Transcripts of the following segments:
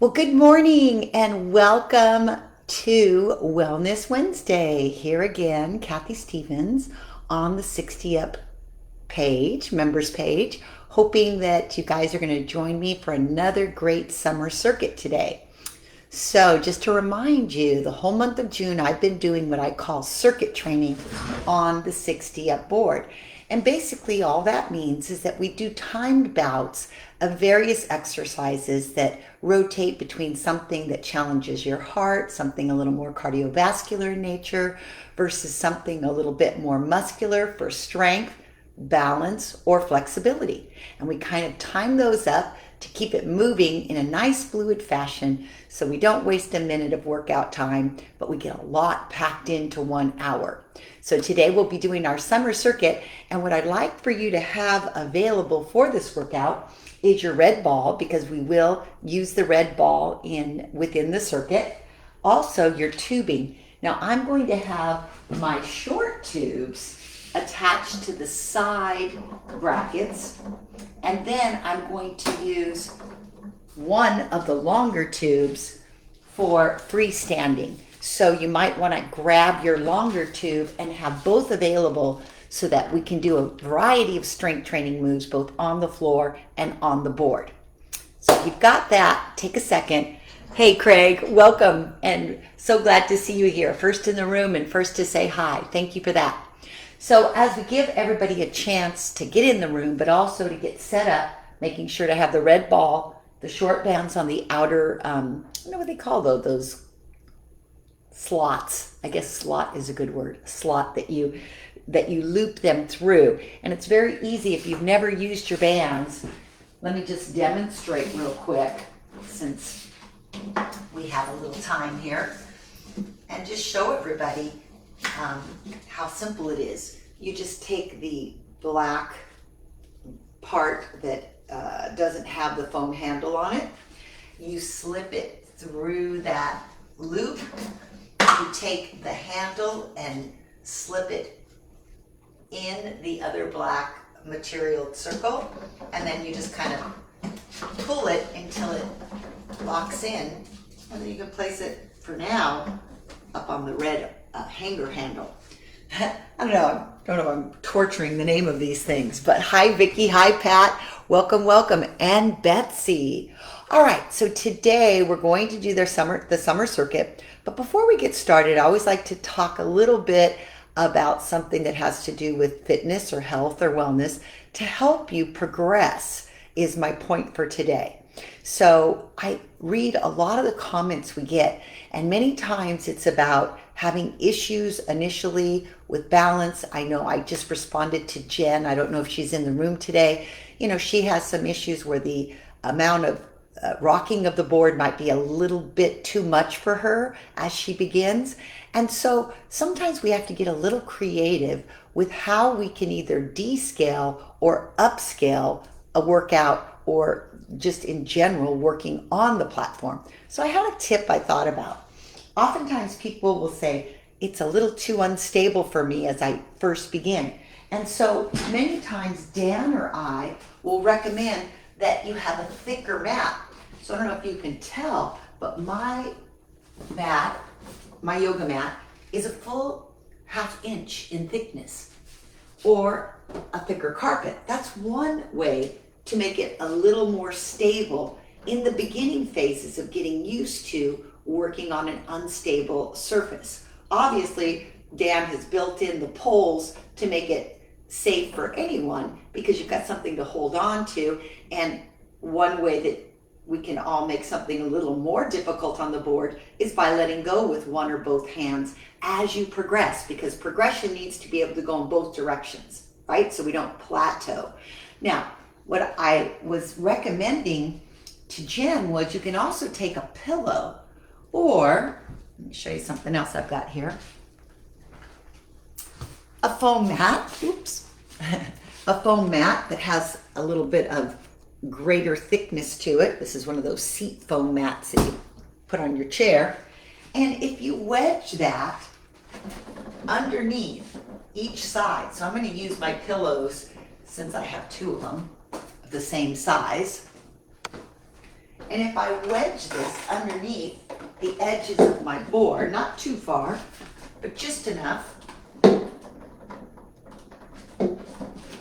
Well, good morning and welcome to Wellness Wednesday. Here again, Kathy Stevens on the 60 Up page, members page, hoping that you guys are going to join me for another great summer circuit today. So, just to remind you, the whole month of June, I've been doing what I call circuit training on the 60 Up board. And basically, all that means is that we do timed bouts of various exercises that rotate between something that challenges your heart, something a little more cardiovascular in nature, versus something a little bit more muscular for strength, balance, or flexibility. And we kind of time those up to keep it moving in a nice fluid fashion so we don't waste a minute of workout time, but we get a lot packed into 1 hour. So today we'll be doing our summer circuit, and what I'd like for you to have available for this workout is your red ball, because we will use the red ball within the circuit. Also your tubing. Now I'm going to have my short tubes attached to the side brackets, and then I'm going to use one of the longer tubes for freestanding. So you might want to grab your longer tube and have both available so that we can do a variety of strength training moves both on the floor and on the board. So if you've got that, take a second. Hey Craig, welcome, and so glad to see you here. First in the room and first to say hi. Thank you for that. So as we give everybody a chance to get in the room, but also to get set up, making sure to have the red ball, the short bands on the outer, I don't know what they call those slots. I guess slot is a good word. Slot that you loop them through. And it's very easy if you've never used your bands. Let me just demonstrate real quick since we have a little time here, and just show everybody how simple it is. You just take the black part that doesn't have the foam handle on it. You slip it through that loop. You take the handle and slip it in the other black material circle, and then you just kind of pull it until it locks in, and then you can place it for now up on the red hanger handle. I don't know if I'm torturing the name of these things, but hi Vicki, hi Pat, welcome, and Betsy. All right, so today we're going to do the summer circuit, but before we get started, I always like to talk a little bit about something that has to do with fitness or health or wellness to help you progress is my point for today. So I read a lot of the comments we get, and many times it's about having issues initially with balance. I know I just responded to Jen. I don't know if she's in the room today. She has some issues where the amount of rocking of the board might be a little bit too much for her as she begins. And so sometimes we have to get a little creative with how we can either descale or upscale a workout, or just in general working on the platform. So I had a tip I thought about. Oftentimes people will say, it's a little too unstable for me as I first begin. And so many times Dan or I will recommend that you have a thicker mat. So I don't know if you can tell, but my yoga mat, is a full ½ inch in thickness, or a thicker carpet. That's one way to make it a little more stable in the beginning phases of getting used to working on an unstable surface. Obviously, Dan has built in the poles to make it safe for anyone because you've got something to hold on to. And one way that we can all make something a little more difficult on the board is by letting go with one or both hands as you progress, because progression needs to be able to go in both directions, right? So we don't plateau. Now, what I was recommending to Jen was you can also take a pillow, or let me show you something else I've got here. A foam mat, a foam mat that has a little bit of greater thickness to it. This is one of those seat foam mats that you put on your chair. And if you wedge that underneath each side, so I'm going to use my pillows since I have two of them of the same size. And if I wedge this underneath the edges of my board, not too far, but just enough,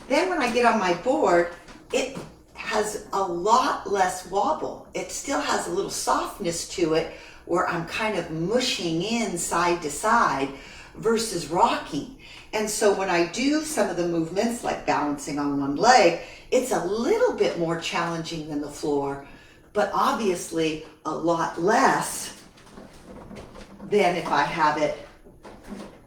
then when I get on my board, it has a lot less wobble. It still has a little softness to it where I'm kind of mushing in side to side versus rocking. And so when I do some of the movements like balancing on one leg, it's a little bit more challenging than the floor, but obviously a lot less than if I have it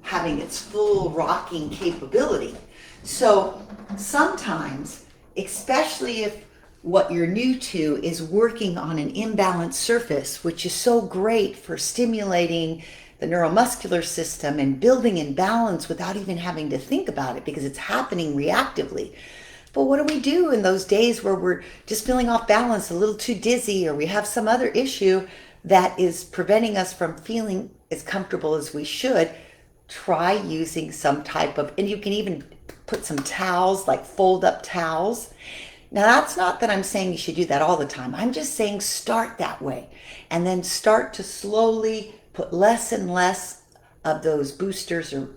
having its full rocking capability. So sometimes, especially if what you're new to is working on an imbalanced surface, which is so great for stimulating the neuromuscular system and building in balance without even having to think about it because it's happening reactively. But what do we do in those days where we're just feeling off balance, a little too dizzy, or we have some other issue that is preventing us from feeling as comfortable as we should? Try using some type of, and you can even put some towels, like fold up towels. Now that's not that I'm saying you should do that all the time. I'm just saying start that way and then start to slowly put less and less of those boosters or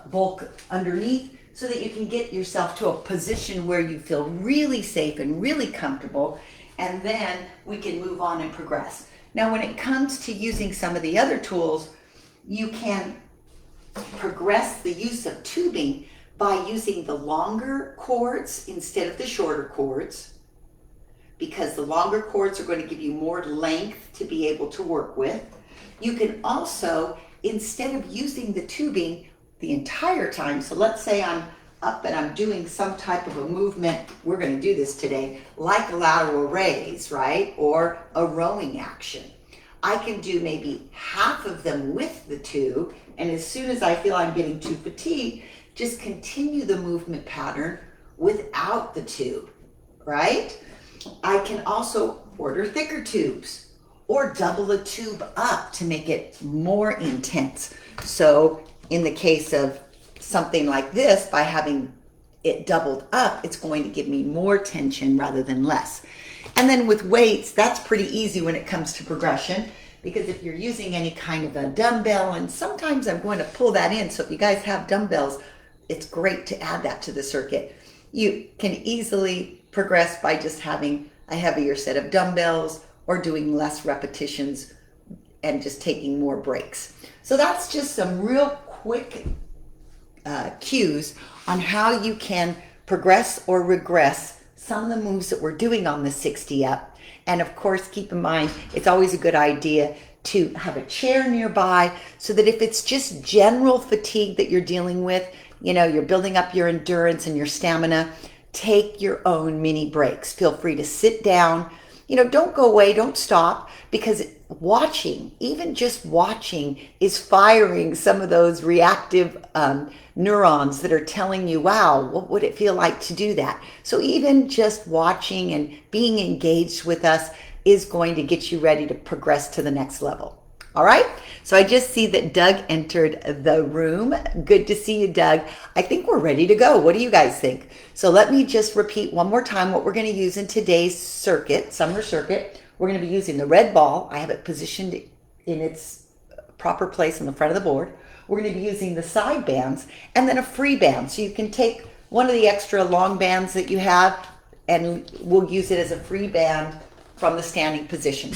bulk underneath so that you can get yourself to a position where you feel really safe and really comfortable, and then we can move on and progress. Now when it comes to using some of the other tools, you can progress the use of tubing by using the longer cords instead of the shorter cords, because the longer cords are going to give you more length to be able to work with. You can also, instead of using the tubing the entire time, so let's say I'm up and I'm doing some type of a movement, we're going to do this today, like a lateral raise, right? Or a rowing action. I can do maybe half of them with the tube, and as soon as I feel I'm getting too fatigued, just continue the movement pattern without the tube, right? I can also order thicker tubes or double a tube up to make it more intense. So in the case of something like this, by having it doubled up, it's going to give me more tension rather than less. And then with weights, that's pretty easy when it comes to progression, because if you're using any kind of a dumbbell, and sometimes I'm going to pull that in, so if you guys have dumbbells, it's great to add that to the circuit. You can easily progress by just having a heavier set of dumbbells or doing less repetitions and just taking more breaks. So that's just some real quick cues on how you can progress or regress some of the moves that we're doing on the 60 up. And of course, keep in mind, it's always a good idea to have a chair nearby so that if it's just general fatigue that you're dealing with, you know, you're building up your endurance and your stamina, take your own mini breaks. Feel free to sit down. You know, don't go away, don't stop, because watching, even just watching, is firing some of those reactive neurons that are telling you, wow, what would it feel like to do that? So even just watching and being engaged with us is going to get you ready to progress to the next level. All right, so I just see that Doug entered the room. Good to see you, Doug. I think we're ready to go. What do you guys think? So let me just repeat one more time what we're going to use in today's circuit, summer circuit. We're going to be using the red ball. I have it positioned in its proper place on the front of the board. We're going to be using the side bands and then a free band. So you can take one of the extra long bands that you have and we'll use it as a free band from the standing position.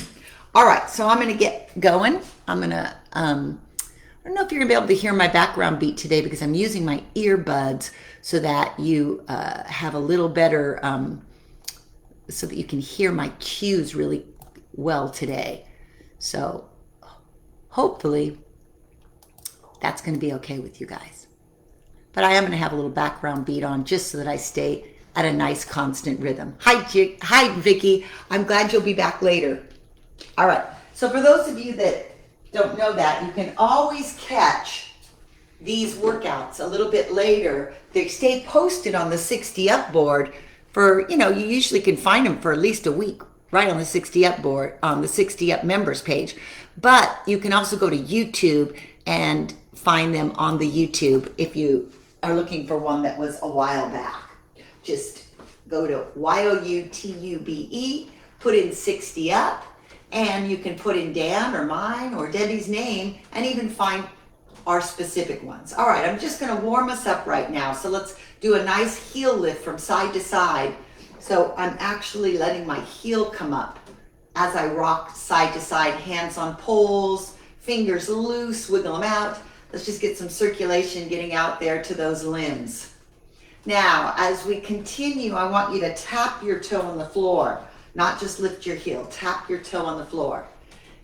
All right, so I'm going to get going. I'm going to, I don't know if you're going to be able to hear my background beat today because I'm using my earbuds so that you have a little better, so that you can hear my cues really well today. So hopefully that's going to be okay with you guys. But I am going to have a little background beat on just so that I stay at a nice constant rhythm. Hi, Vicky. I'm glad you'll be back later. All right, so for those of you that don't know that, you can always catch these workouts a little bit later. They stay posted on the 60 Up board for, you know, you usually can find them for at least a week, right on the 60 Up board, on the 60 Up members page. But you can also go to YouTube and find them on the YouTube if you are looking for one that was a while back. Just go to YOUTUBE put in 60 up, and you can put in Dan or mine or Debbie's name and even find our specific ones. All right, I'm just gonna warm us up right now. So let's do a nice heel lift from side to side. So I'm actually letting my heel come up as I rock side to side, hands on poles, fingers loose, wiggle them out. Let's just get some circulation getting out there to those limbs. Now, as we continue, I want you to tap your toe on the floor, not just lift your heel, tap your toe on the floor.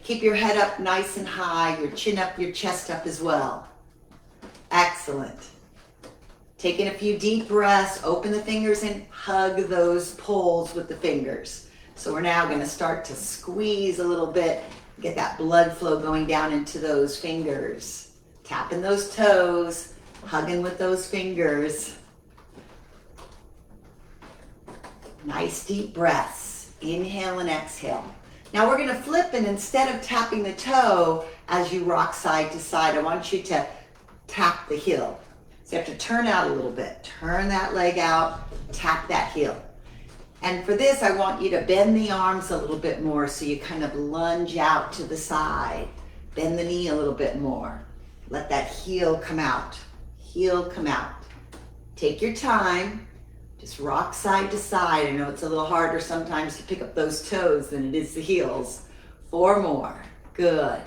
Keep your head up nice and high, your chin up, your chest up as well. Excellent. Taking a few deep breaths, open the fingers and hug those poles with the fingers. So we're now gonna start to squeeze a little bit, get that blood flow going down into those fingers. Tapping those toes, hugging with those fingers. Nice deep breaths. Inhale and exhale. Now we're gonna flip, and instead of tapping the toe as you rock side to side, I want you to tap the heel. So you have to turn out a little bit. Turn that leg out, tap that heel. And for this, I want you to bend the arms a little bit more so you kind of lunge out to the side. Bend the knee a little bit more. Let that heel come out. Heel come out. Take your time. Just rock side to side. I know it's a little harder sometimes to pick up those toes than it is the heels. 4 more. Good.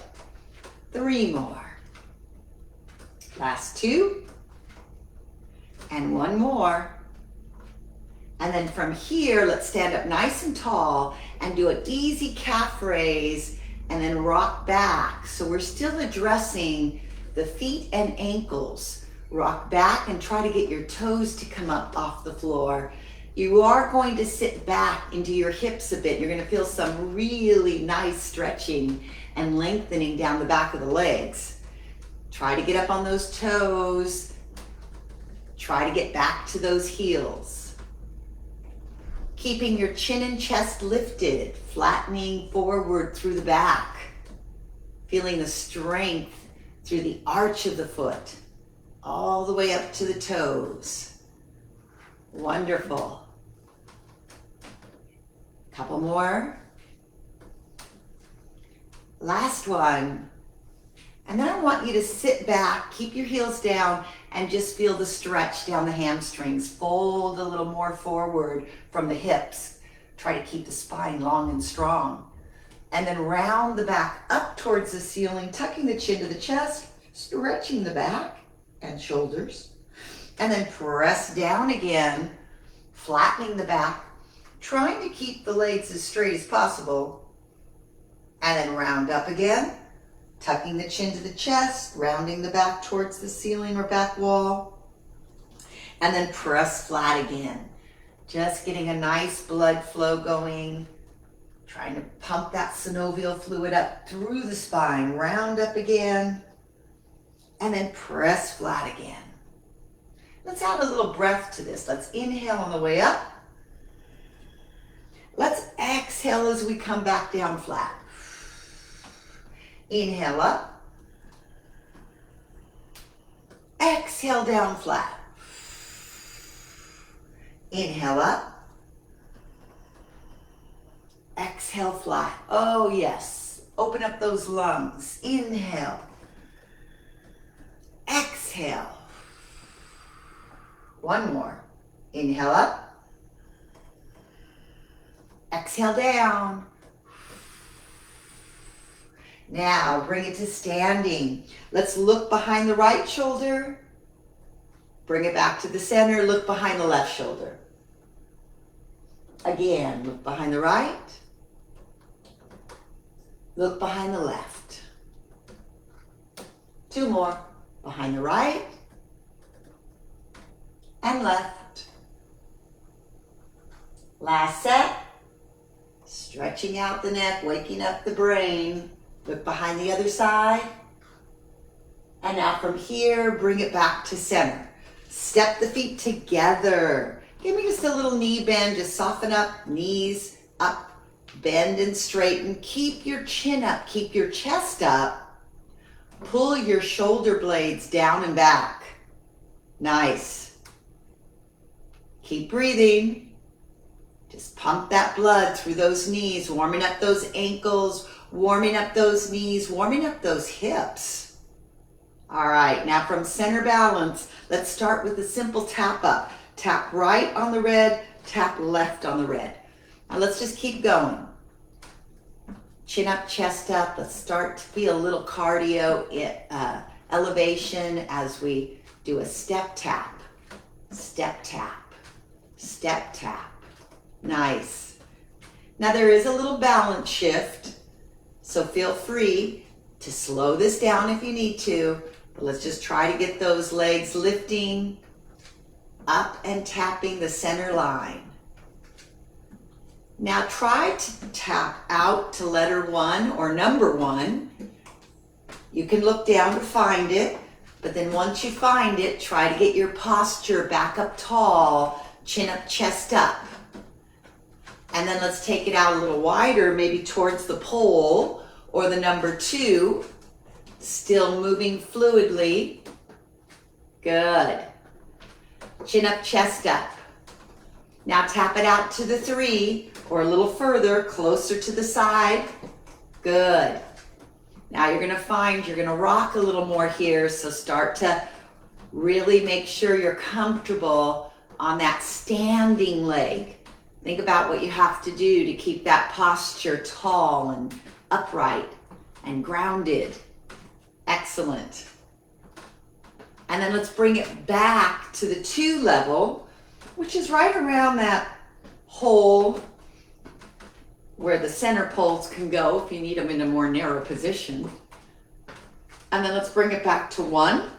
3 more. Last 2. And 1 more. And then from here, let's stand up nice and tall and do an easy calf raise and then rock back. So we're still addressing the feet and ankles. Rock back and try to get your toes to come up off the floor. You are going to sit back into your hips a bit. You're going to feel some really nice stretching and lengthening down the back of the legs. Try to get up on those toes. Try to get back to those heels. Keeping your chin and chest lifted, flattening forward through the back. Feeling the strength through the arch of the foot, all the way up to the toes. Wonderful. Couple more. Last one. And then I want you to sit back, keep your heels down, and just feel the stretch down the hamstrings. Fold a little more forward from the hips. Try to keep the spine long and strong. And then round the back up towards the ceiling, tucking the chin to the chest, stretching the back and shoulders. And then press down again, flattening the back, trying to keep the legs as straight as possible. And then round up again, tucking the chin to the chest, rounding the back towards the ceiling or back wall. And then press flat again. Just getting a nice blood flow going. Trying to pump that synovial fluid up through the spine. Round up again. And then press flat again. Let's add a little breath to this. Let's inhale on the way up. Let's exhale as we come back down flat. Inhale up. Exhale down flat. Inhale up. Exhale flat. Oh yes. Open up those lungs. Inhale. Exhale. 1 more. Inhale up. Exhale down. Now bring it to standing. Let's look behind the right shoulder. Bring it back to the center. Look behind the left shoulder. Again, look behind the right. Look behind the left. 2 more. Behind the right and left. Last set. Stretching out the neck, waking up the brain. Look behind the other side. And now from here, bring it back to center. Step the feet together. Give me just a little knee bend. Just soften up, knees up, bend and straighten. Keep your chin up, keep your chest up. Pull your shoulder blades down and back. Nice. Keep breathing. Just pump that blood through those knees, warming up those ankles, warming up those knees, warming up those hips. All right, now from center balance, let's start with a simple tap up. Tap right on the red, tap left on the red. Now let's just keep going. Chin up, chest up. Let's start to feel a little cardio elevation as we do a step tap, step tap, step tap. Nice. Now there is a little balance shift, so feel free to slow this down if you need to, but let's just try to get those legs lifting up and tapping the center line. Now try to tap out to letter 1 or number 1. You can look down to find it, but then once you find it, try to get your posture back up tall, chin up, chest up. And then let's take it out a little wider, maybe towards the pole or the number 2, still moving fluidly. Good. Chin up, chest up. Now tap it out to the 3 or a little further, closer to the side. Good. Now you're gonna find you're gonna rock a little more here, so start to really make sure you're comfortable on that standing leg. Think about what you have to do to keep that posture tall and upright and grounded. Excellent. And then let's bring it back to the 2 level, which is right around that hole where the center poles can go if you need them in a more narrow position. And then let's bring it back to 1.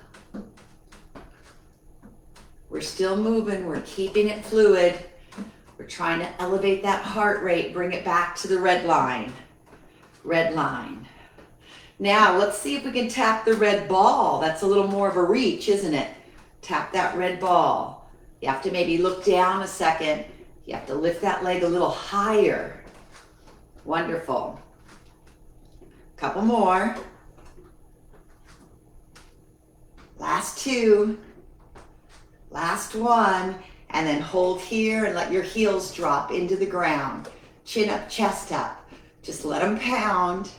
We're still moving, we're keeping it fluid. We're trying to elevate that heart rate, bring it back to the red line. Red line. Now let's see if we can tap the red ball. That's a little more of a reach, isn't it? Tap that red ball. You have to maybe look down a second. You have to lift that leg a little higher. Wonderful. Couple more. Last 2. Last 1. And then hold here and let your heels drop into the ground. Chin up, chest up. Just let them pound.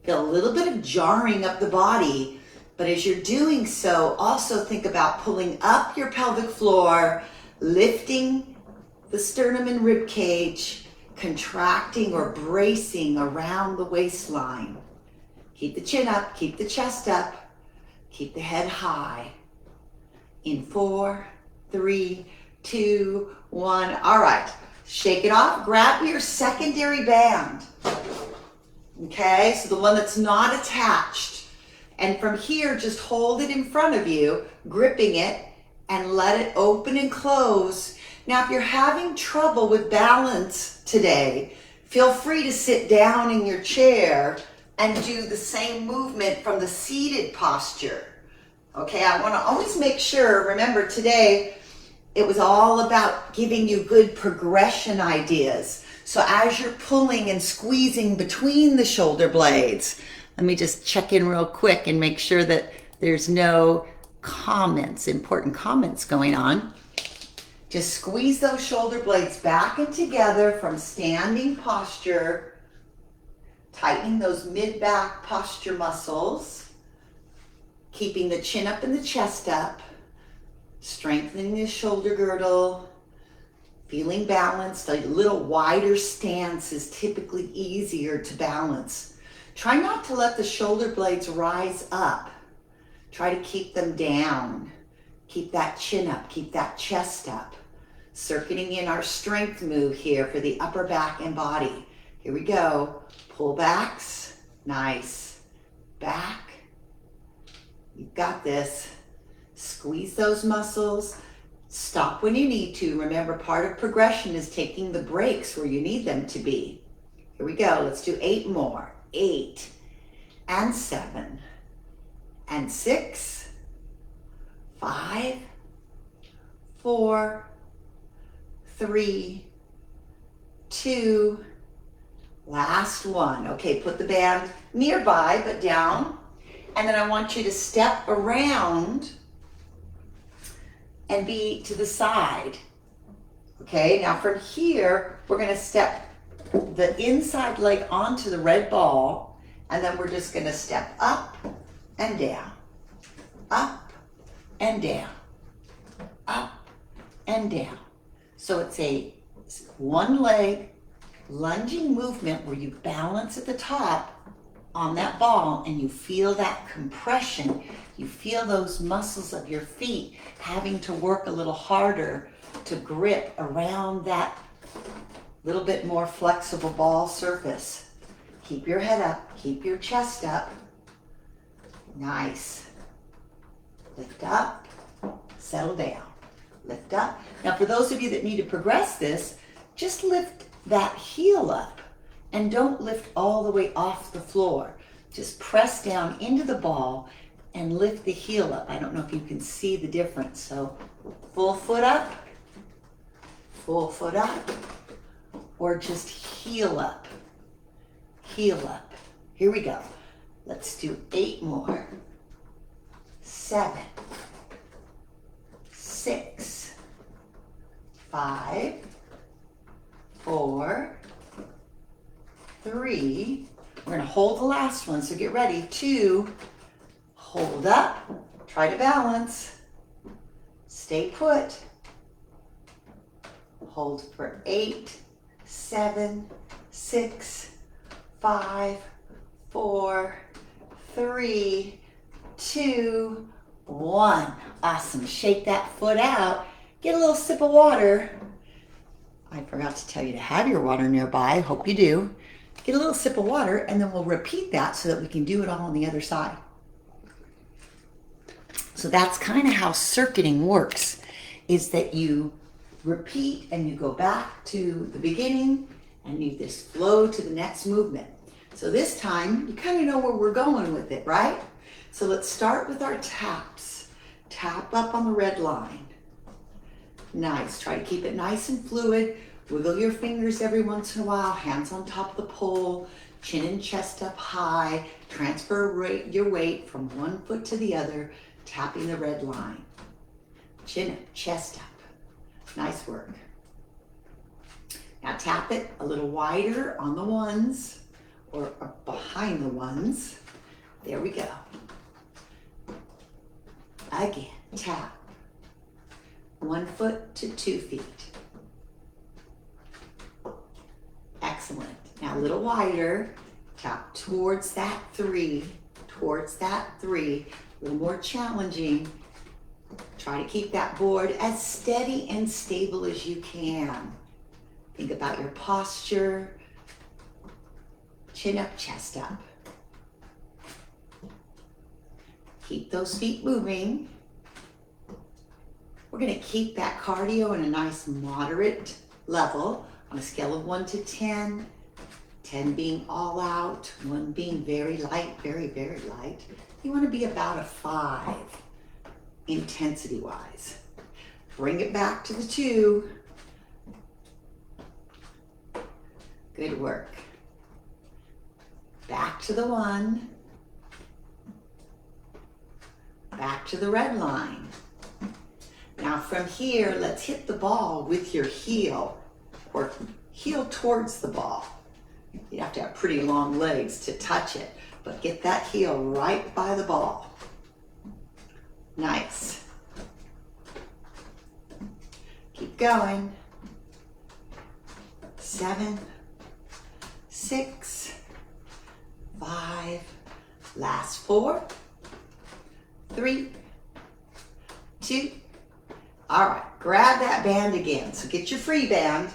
Feel a little bit of jarring up the body, but as you're doing so, also think about pulling up your pelvic floor, lifting the sternum and rib cage, contracting or bracing around the waistline. Keep the chin up, keep the chest up, keep the head high. In 4, 3, 2, 1. All right, shake it off. Grab your secondary band. Okay, so the one that's not attached. And from here, just hold it in front of you, gripping it, and let it open and close. Now, if you're having trouble with balance today, feel free to sit down in your chair and do the same movement from the seated posture. Okay, I want to always make sure, remember today, it was all about giving you good progression ideas. So as you're pulling and squeezing between the shoulder blades, let me just check in real quick and make sure that there's no comments, important comments going on. Just squeeze those shoulder blades back and together from standing posture, tightening those mid-back posture muscles, keeping the chin up and the chest up, strengthening the shoulder girdle, feeling balanced. A little wider stance is typically easier to balance. Try not to let the shoulder blades rise up. Try to keep them down. Keep that chin up, keep that chest up. Circuiting in our strength move here for the upper back and body. Here we go. Pull backs, nice. Back, you've got this. Squeeze those muscles. Stop when you need to. Remember, part of progression is taking the breaks where you need them to be. Here we go. Let's do 8 more. 8 and 7 and 6, 5, 4, 3, 2, last 1. Okay, put the band nearby but down. And then I want you to step around and be to the side. Okay, now from here, we're gonna step the inside leg onto the red ball, and then we're just gonna step up and down, up and down, up and down. So it's a one leg lunging movement where you balance at the top on that ball and you feel that compression. You feel those muscles of your feet having to work a little harder to grip around that little bit more flexible ball surface. Keep your head up, keep your chest up. Nice. Lift up, settle down. Lift up. Now for those of you that need to progress this, just lift that heel up and don't lift all the way off the floor. Just press down into the ball and lift the heel up. I don't know if you can see the difference. So full foot up, or just heel up, heel up. Here we go. Let's do 8 more. 7, 6, 5, 4, 3. We're gonna hold the last one, so get ready. 2, hold up, try to balance, stay put. Hold for 8, 7, 6, 5, 4, 3, 2, 1. Awesome. Shake that foot out. Get a little sip of water. I forgot to tell you to have your water nearby. Hope you do. Get a little sip of water, and then we'll repeat that so that we can do it all on the other side. So that's kind of how circuiting works, is that you repeat and you go back to the beginning and you just flow to the next movement. So this time, you kind of know where we're going with it, right? So let's start with our taps. Tap up on the red line. Nice. Try to keep it nice and fluid. Wiggle your fingers every once in a while. Hands on top of the pole. Chin and chest up high. Transfer your weight from one foot to the other, tapping the red line. Chin up, chest up. Nice work. Now tap it a little wider on the ones or behind the ones. There we go. Again, tap. 1 foot to 2 feet. Excellent. Now a little wider. Tap towards that 3. Towards that 3. A little more challenging. Try to keep that board as steady and stable as you can. Think about your posture. Chin up, chest up. Keep those feet moving. We're going to keep that cardio in a nice moderate level on a scale of 1 to 10. 10 being all out, 1 being very light, very, very light. You want to be about a 5 intensity-wise. Bring it back to the 2. Good work. Back to the 1. Back to the red line. Now from here, let's hit the ball with your heel, or heel towards the ball. You have to have pretty long legs to touch it, but get that heel right by the ball. Nice. Keep going. 7, 6, 5, last 4, 3, 2. All right, grab that band again. So get your free band,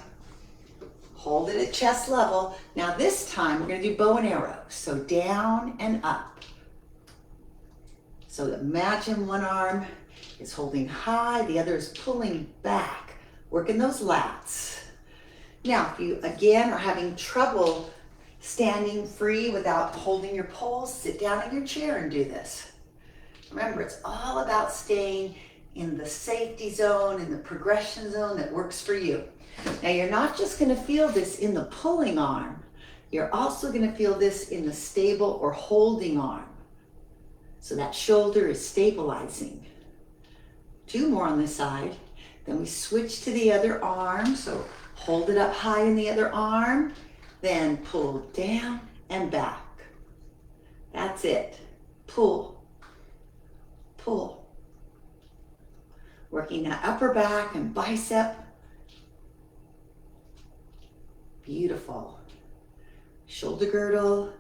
hold it at chest level. Now this time we're gonna do bow and arrow. So down and up. So imagine one arm is holding high, the other is pulling back, working those lats. Now, if you again are having trouble standing free without holding your poles, sit down in your chair and do this. Remember, it's all about staying in the safety zone, in the progression zone that works for you. Now, you're not just going to feel this in the pulling arm. You're also going to feel this in the stable or holding arm. So that shoulder is stabilizing. 2 more on this side. Then we switch to the other arm. So Hold it up high in the other arm, then pull down and back. That's it. Pull, pull. Working that upper back and bicep. Beautiful. Shoulder girdle.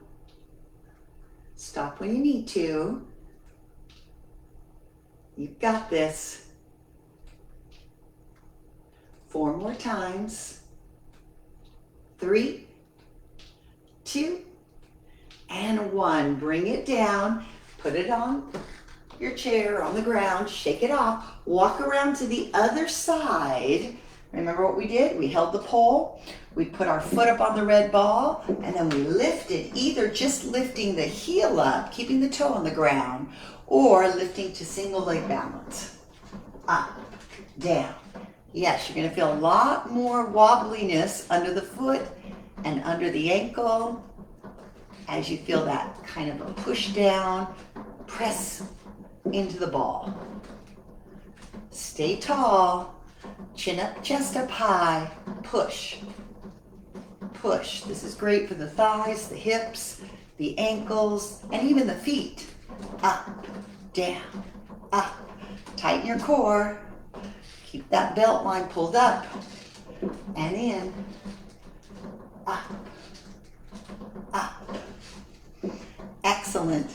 Stop when you need to. You've got this. 4 more times. 3, 2, and 1. Bring it down. Put it on your chair, on the ground. Shake it off. Walk around to the other side. Remember what we did? We held the pole. We put our foot up on the red ball, and then we lifted, either just lifting the heel up, keeping the toe on the ground, or lifting to single leg balance. Up, down. Yes, you're going to feel a lot more wobbliness under the foot and under the ankle as you feel that kind of a push down, press into the ball. Stay tall, chin up, chest up high, push, push. This is great for the thighs, the hips, the ankles, and even the feet. Up, down, up. Tighten your core. Keep that belt line pulled up and in. Up, up. Excellent.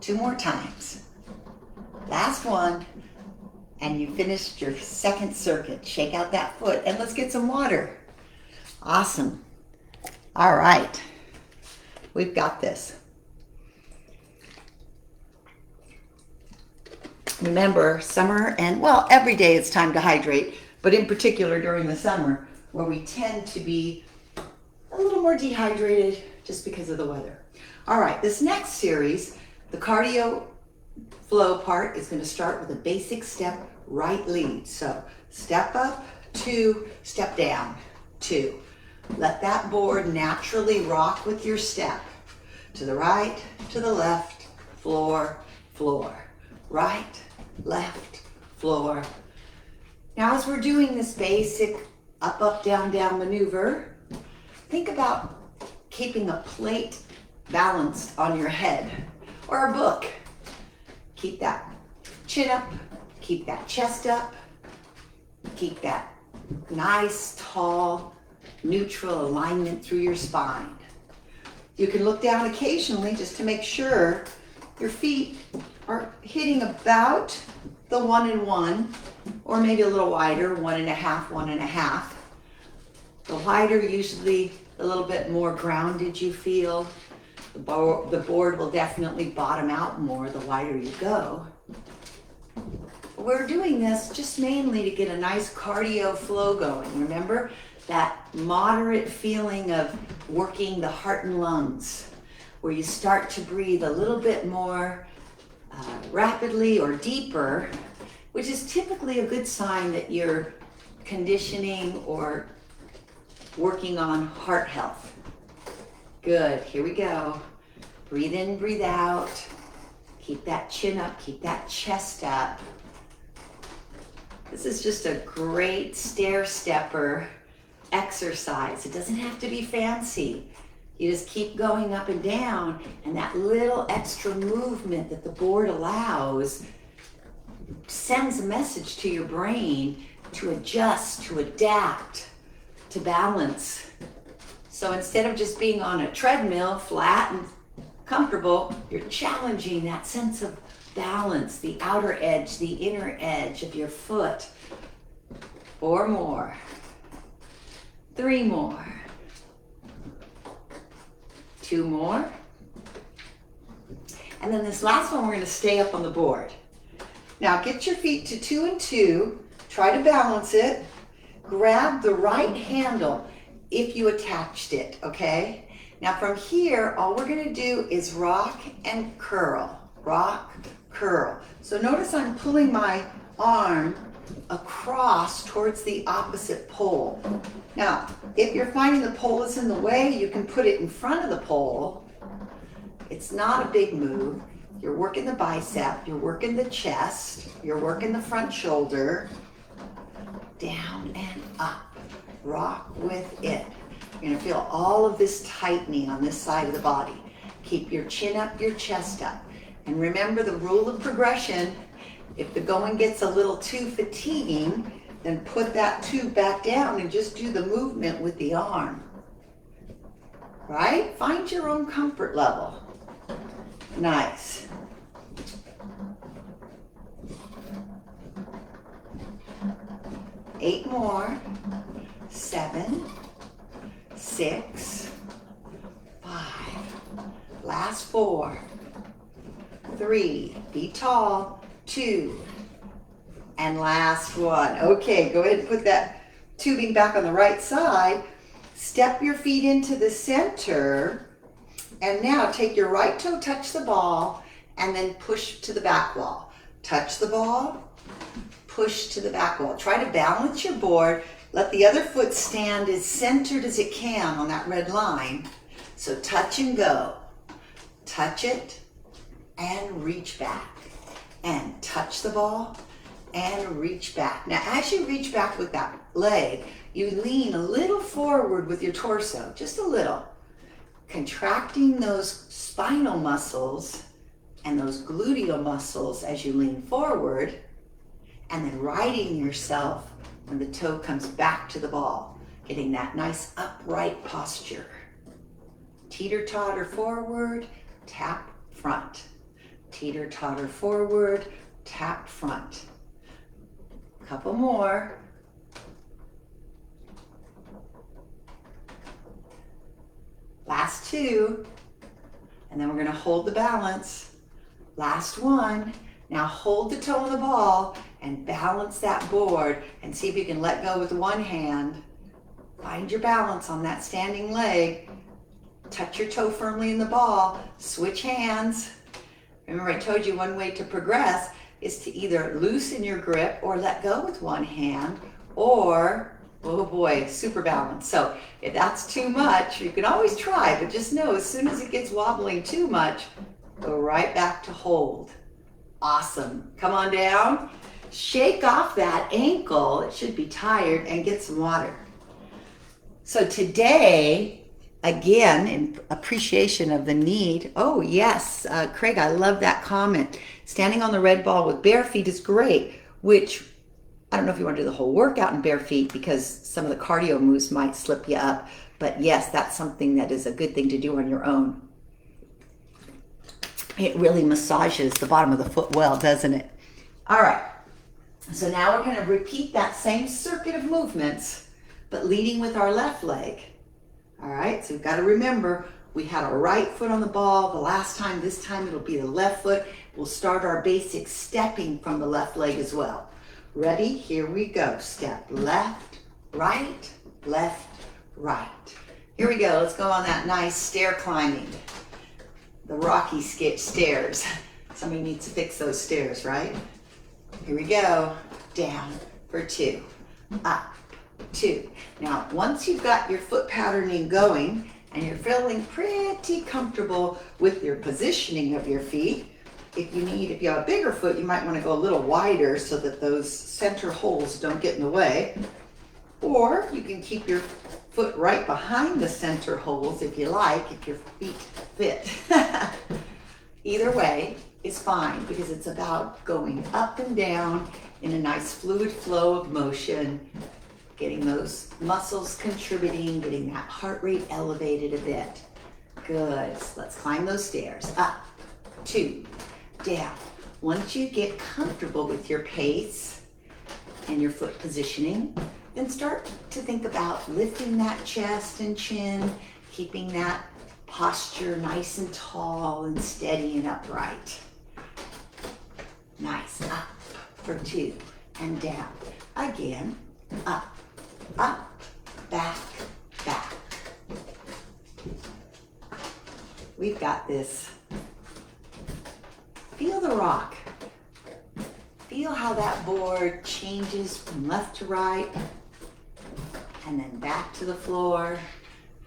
2 more times. Last one. And you finished your second circuit. Shake out that foot and let's get some water. Awesome. All right. We've got this. Remember, summer and, well, every day it's time to hydrate, but in particular during the summer where we tend to be a little more dehydrated just because of the weather. All right, this next series, the cardio flow part is going to start with a basic step right lead. So step up, 2, step down, 2. Let that board naturally rock with your step. To the right, to the left, floor, floor. Right, left, floor. Now as we're doing this basic up, up, down, down maneuver, think about keeping a plate balanced on your head or a book. Keep that chin up, keep that chest up, keep that nice, tall, neutral alignment through your spine. You can look down occasionally just to make sure your feet are hitting about the 1 and 1, or maybe a little wider, 1 1/2, 1 1/2. The wider, usually a little bit more grounded you feel. The board will definitely bottom out more the wider you go. We're doing this just mainly to get a nice cardio flow going. Remember that moderate feeling of working the heart and lungs, where you start to breathe a little bit more rapidly or deeper, which is typically a good sign that you're conditioning or working on heart health. Good, here we go. Breathe in, breathe out. Keep that chin up, keep that chest up. This is just a great stair stepper exercise. It doesn't have to be fancy. You just keep going up and down, and that little extra movement that the board allows sends a message to your brain to adjust, to adapt, to balance. So instead of just being on a treadmill, flat and comfortable, you're challenging that sense of balance, the outer edge, the inner edge of your foot. 4 more. 3 more. 2 more. And then this last one, we're going to stay up on the board. Now get your feet to 2 and 2. Try to balance it. Grab the right handle if you attached it, okay? Now from here, all we're going to do is rock and curl. Rock, curl. So notice I'm pulling my arm across towards the opposite pole. Now, if you're finding the pole is in the way, you can put it in front of the pole. It's not a big move. You're working the bicep, you're working the chest, you're working the front shoulder. down and up. Rock with it. You're gonna feel all of this tightening on this side of the body. Keep your chin up, your chest up. And remember the rule of progression. If the going gets a little too fatiguing, then put that tube back down and just do the movement with the arm. Right? Find your own comfort level. Nice. Eight more. 7, 6, 5. Last 4, 3. Be tall. 2. And last 1. Okay, go ahead and put that tubing back on the right side. Step your feet into the center. And now take your right toe, touch the ball, and then push to the back wall. Touch the ball, push to the back wall. Try to balance your board. Let the other foot stand as centered as it can on that red line. So touch and go. Touch it and reach back. And touch the ball and reach back. Now as you reach back with that leg, you lean a little forward with your torso, just a little. Contracting those spinal muscles and those gluteal muscles as you lean forward, and then righting yourself when the toe comes back to the ball, getting that nice upright posture. Teeter-totter forward, tap front. Teeter-totter forward, tap front. Couple more. Last 2, and then we're going to hold the balance. Last 1. Now hold the toe on the ball and balance that board and see if you can let go with one hand. Find your balance on that standing leg. Touch your toe firmly in the ball. Switch hands. Remember, I told you one way to progress is to either loosen your grip or let go with one hand, or oh boy, super balance. So if that's too much, you can always try, but just know as soon as it gets wobbling too much, go right back to hold. Awesome. Come on down. Shake off that ankle. It should be tired, and get some water. So today, again, in appreciation of the need. Oh yes, Craig, I love that comment. Standing on the red ball with bare feet is great, which I don't know if you want to do the whole workout in bare feet because some of the cardio moves might slip you up. But yes, that's something that is a good thing to do on your own. It really massages the bottom of the foot well, doesn't it? All right. So now we're going to repeat that same circuit of movements, but leading with our left leg. All right. So we've got to remember we had our right foot on the ball the last time. This time it'll be the left foot. We'll start our basic stepping from the left leg as well. Ready? Here we go. Step left, right, left, right. Here we go. Let's go on that nice stair climbing. The rocky stairs. Somebody needs to fix those stairs, right? Here we go. Down for 2. Up, 2. Now, once you've got your foot patterning going and you're feeling pretty comfortable with your positioning of your feet, if you have a bigger foot, you might want to go a little wider so that those center holes don't get in the way. Or you can keep your foot right behind the center holes if you like, if your feet fit. Either way is fine because it's about going up and down in a nice fluid flow of motion, getting those muscles contributing, getting that heart rate elevated a bit. Good. So let's climb those stairs. Up, 2, down. Once you get comfortable with your pace and your foot positioning, then start to think about lifting that chest and chin, keeping that posture nice and tall and steady and upright. Nice. Up for 2 and down. Again. Up, up, back, back. We've got this. Feel the rock. Feel how that board changes from left to right and then back to the floor,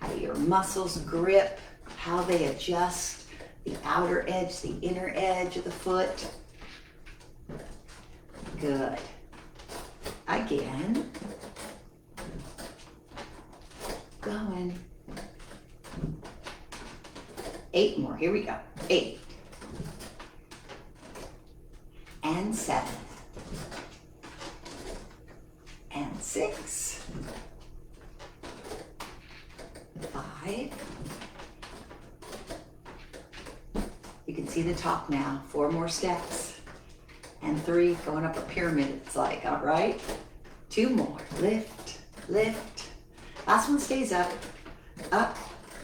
how your muscles grip, how they adjust the outer edge, the inner edge of the foot. Good. Again. Going. 8 more. Here we go. 8. And 7. And 6. 5. You can see the top now. 4 more steps. And 3, going up a pyramid, it's like, all right. 2 more. Lift, lift. Last one stays up,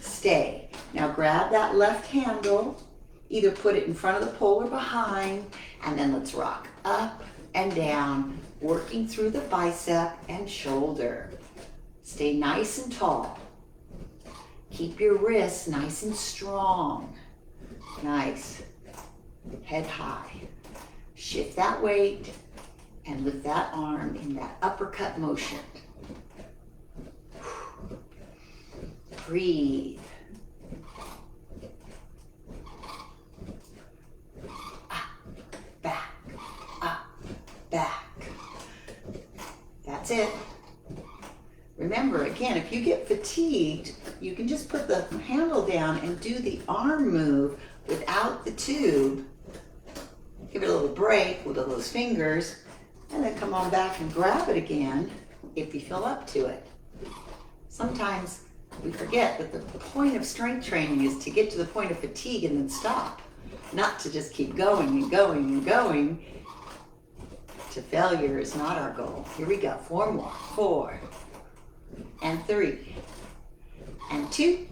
stay. Now grab that left handle, either put it in front of the pole or behind, and then let's rock up and down, working through the bicep and shoulder. Stay nice and tall. Keep your wrists nice and strong. Nice. Head high. Shift that weight and lift that arm in that uppercut motion. Breathe. Up, back, up, back. That's it. Remember, again, if you get fatigued, you can just put the handle down and do the arm move without the tube. Give it a little break with those fingers, and then come on back and grab it again if you feel up to it. Sometimes we forget that the point of strength training is to get to the point of fatigue and then stop, not to just keep going and going and going. To failure is not our goal. Here we go. 4 more. 4 and 3 and 2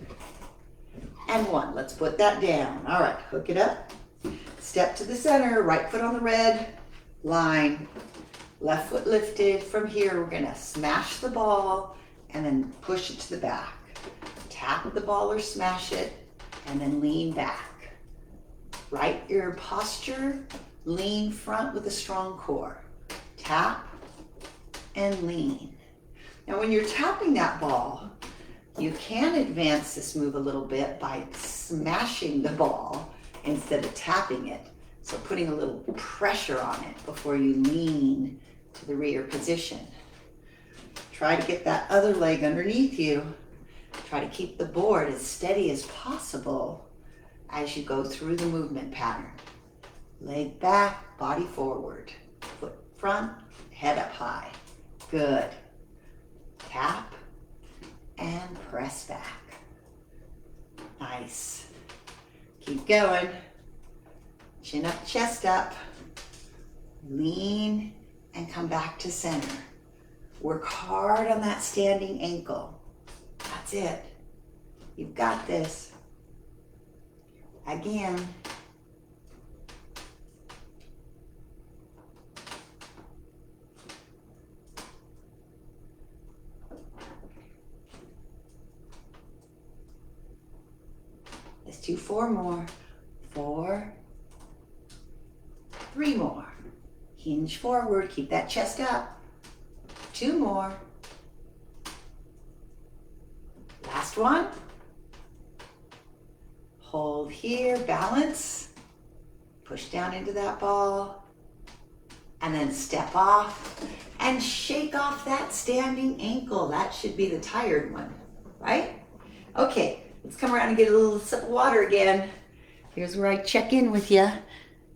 and 1. Let's put that down. All right, hook it up. Step to the center, right foot on the red line, left foot lifted. From here, we're gonna smash the ball and then push it to the back. Tap the ball or smash it and then lean back. Right ear posture, lean front with a strong core. Tap and lean. Now when you're tapping that ball, you can advance this move a little bit by smashing the ball instead of tapping it. So putting a little pressure on it before you lean to the rear position. Try to get that other leg underneath you. Try to keep the board as steady as possible as you go through the movement pattern. Leg back, body forward. Foot front, head up high. Good. Tap and press back. Nice. Keep going. Chin up, chest up. Lean and come back to center. Work hard on that standing ankle. That's it. You've got this. Again. Let's do 4 more. 4. 3 more. Hinge forward, keep that chest up. 2 more. Last one. Hold here, balance. Push down into that ball. And then step off and shake off that standing ankle. That should be the tired one, right? Okay, let's come around and get a little sip of water again. Here's where I check in with you.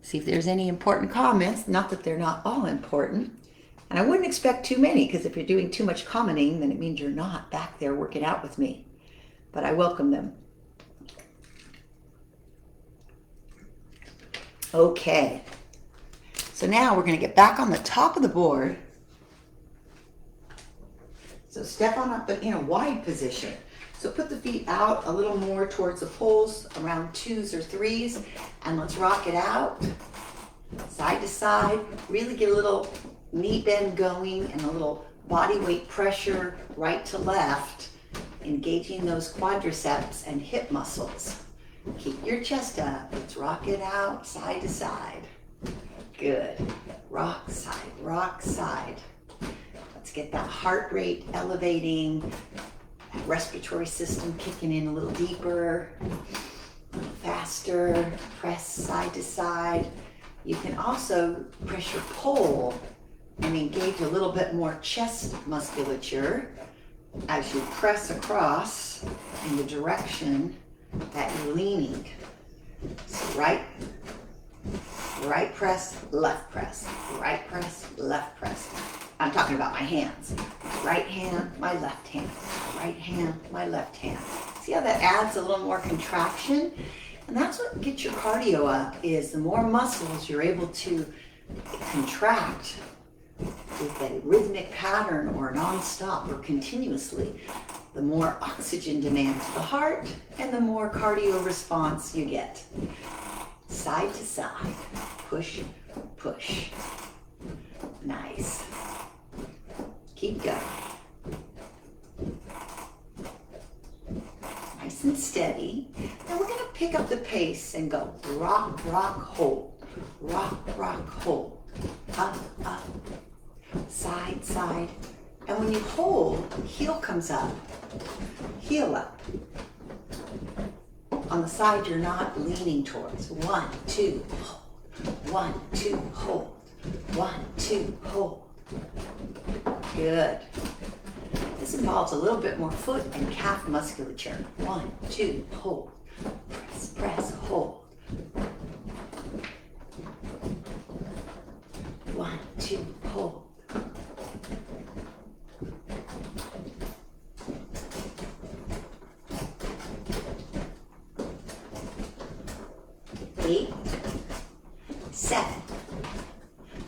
See if there's any important comments. Not that they're not all important. And I wouldn't expect too many, because if you're doing too much commenting, then it means you're not back there working out with me. But I welcome them. Okay. So now we're going to get back on the top of the board. So step on up in a wide position. So put the feet out a little more towards the poles, around 2s or 3s, and let's rock it out, side to side. Really get a little knee bend going and a little body weight pressure right to left, engaging those quadriceps and hip muscles. Keep your chest up. Let's rock it out, side to side. Good. Rock side, rock side. Let's get that heart rate elevating. Respiratory system kicking in a little deeper, a little faster. Press side to side. You can also press your pole and engage a little bit more chest musculature as you press across in the direction that you're leaning. So right press, left press, right press, left press. I'm talking about my hands. Right hand, my left hand, right hand, my left hand. See how that adds a little more contraction? And that's what gets your cardio up, is the more muscles you're able to contract with a rhythmic pattern or non-stop or continuously, the more oxygen demand to the heart and the more cardio response you get. Side to side, push, push. Nice. Keep going. Nice and steady. Now we're going to pick up the pace and go rock, rock, hold. Rock, rock, hold. Up, up. Side, side. And when you hold, heel comes up. Heel up. On the side you're not leaning towards. 1, 2, hold. 1, 2, hold. 1, 2, hold. Good. This involves a little bit more foot and calf musculature. 1, 2, hold. Press, press, hold. 1, 2, hold. Eight, 7,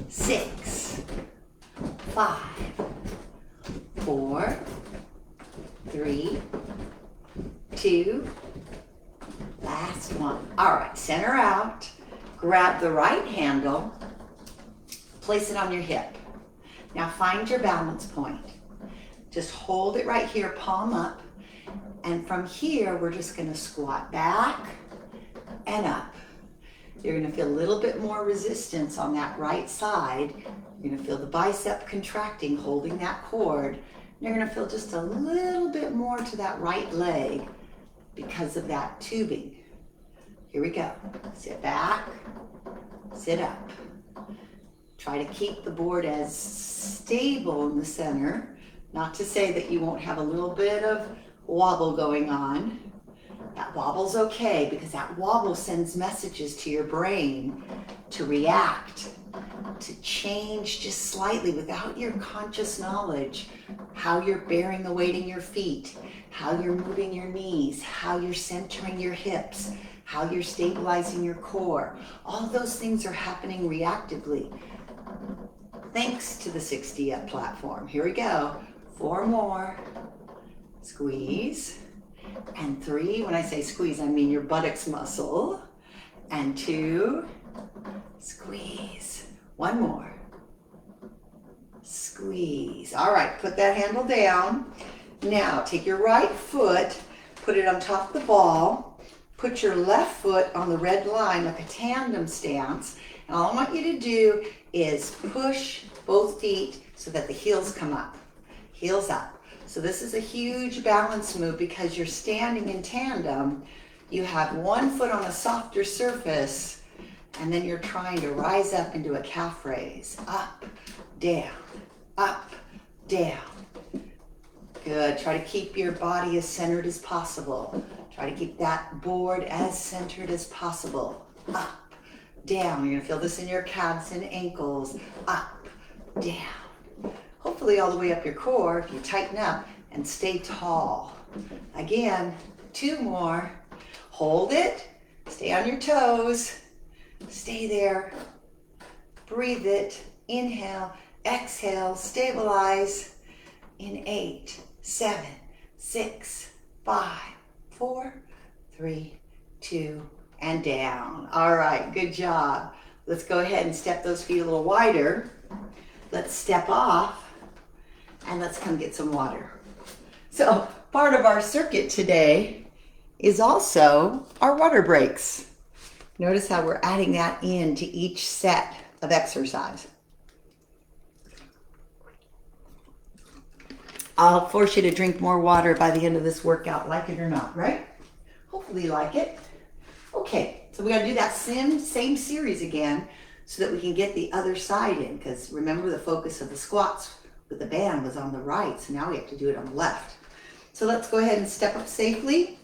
6, 5, 4, 3, 2, last one. All right, center out, grab the right handle, place it on your hip. Now find your balance point. Just hold it right here, palm up, and from here we're just going to squat back and up. You're going to feel a little bit more resistance on that right side. You're going to feel the bicep contracting, holding that cord. You're going to feel just a little bit more to that right leg because of that tubing. Here we go. Sit back, sit up. Try to keep the board as stable in the center. Not to say that you won't have a little bit of wobble going on. That wobble's okay, because that wobble sends messages to your brain to react, to change just slightly without your conscious knowledge, how you're bearing the weight in your feet, how you're moving your knees, how you're centering your hips, how you're stabilizing your core. All those things are happening reactively, thanks to the 60-up platform. Here we go. 4 more. Squeeze. And 3, when I say squeeze, I mean your buttocks muscle. And 2, squeeze. 1 more. Squeeze. All right, put that handle down. Now, take your right foot, put it on top of the ball, put your left foot on the red line like a tandem stance. And all I want you to do is push both feet so that the heels come up. Heels up. So this is a huge balance move because you're standing in tandem. You have one foot on a softer surface, and then you're trying to rise up into a calf raise. Up, down, up, down. Good. Try to keep your body as centered as possible. Try to keep that board as centered as possible. Up, down. You're going to feel this in your calves and ankles. Up, down. Hopefully all the way up your core if you tighten up and stay tall. Again, 2 more. Hold it. Stay on your toes. Stay there. Breathe it. Inhale. Exhale. Stabilize. In 8, 7, 6, 5, 4, 3, 2, and down. All right, good job. Let's go ahead and step those feet a little wider. Let's step off. And let's come get some water. So part of our circuit today is also our water breaks. Notice how we're adding that into each set of exercise. I'll force you to drink more water by the end of this workout, like it or not, right? Hopefully you like it. Okay, so we're gonna do that same series again. so that we can get the other side in, because remember the focus of the squats with the band was on the right, so now we have to do it on the left. So let's go ahead and step up safely.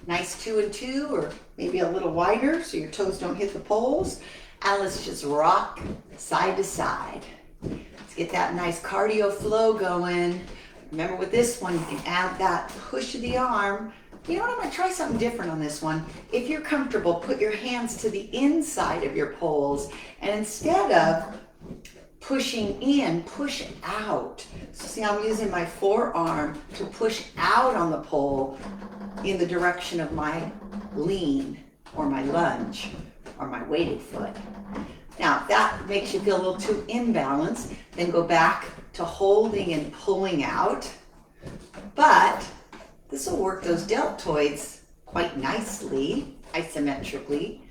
Nice 2 and 2, or maybe a little wider so your toes don't hit the poles. And let's just rock side to side. Let's get that nice cardio flow going. Remember with this one, you can add that push of the arm. You know what, I'm gonna try something different on this one. If you're comfortable, put your hands to the inside of your poles, and instead of pushing in, push out. So see, I'm using my forearm to push out on the pole in the direction of my lean or my lunge or my weighted foot. Now, if that makes you feel a little too imbalanced, then go back to holding and pulling out. But this will work those deltoids quite nicely, isometrically,